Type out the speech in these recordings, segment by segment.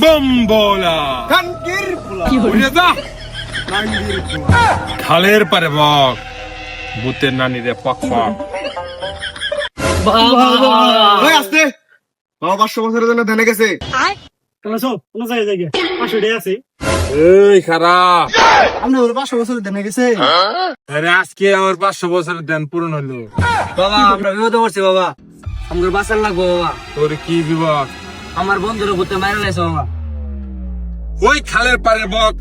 বম্বলা কানকির পোলা উড়ে যা কানকির পোলা খালের পারে বক ভূতের নানি রে পক পক ওই আসতে বাবা 500 বছরের জন্য ধ্যানে গেছে কোন জায়গায় 500 টাকা আছে এই খারাপ আপনি ওর 500 বছরের ধ্যানে গেছে আরে আজকে আমার 500 বছরের দেন পূরণ হলো। বাবা আমরা বিপদে পড়ছি বাবা, আমাদের বাঁচার লাগবো বাবা। তোর কি বিপদ? আমার বন্ধুরা ভূতে মারা লাইছে বাবা। ওই খালের পারে বক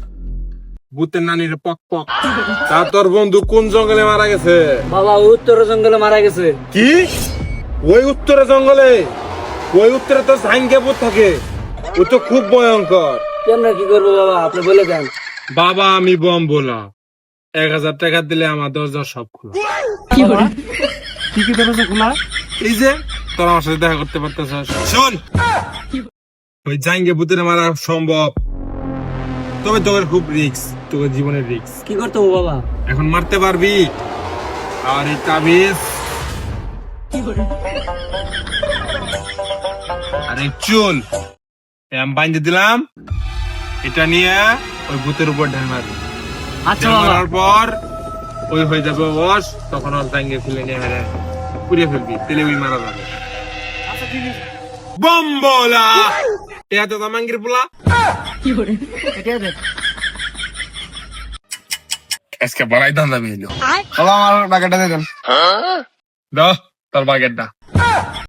ভূতের নানি রে পক পক। তা তোর বন্ধু কোন জঙ্গলে মারা গেছে? বাবা উত্তর জঙ্গলে মারা গেছে। কি ওই উত্তরে জঙ্গলে? ওই উত্তরে তো সাইনকে ভূত থাকে, ও তো খুব ভয়ঙ্কর। আমরা কি করবো বাবা, আপনি বলে দেন। বাবা আমি বম বলা 1000 টাকা দিলে আমার দরজা সব খোলা। কি কি দরজা খোলা? এই যে তোর আমার সাথে দেখা করতে পারতেছিস। শোন, ওই জাইঙ্গে ভূতের মারা সম্ভব, তবে তোর খুব রিস্ক, তোর জীবনের রিস্ক। কি করতে হবে বাবা? এখন মারতে পারবি? আর এই তাবিজ আর এই চুল আমি বাইন্ধে দিলাম, এটা নিয়ে ওই ভূতের উপর ঢেল মারবি। আচ্ছা ঢেল বাবা। মারার পর ওই হয়ে যাবে বস, তখন ওর জাইঙ্গে ফেলে নিয়ে মেরে পুড়িয়ে ফেলবি, তেলে ওই মারা যাবে। বম্বলা এটা তো তামাঙ্গির পোলা। আজকে বড়াই ধান্দা বেরিয়ে বাবা আমার বাকেটটা দিয়ে দেন দাও তোর বাগেরটা।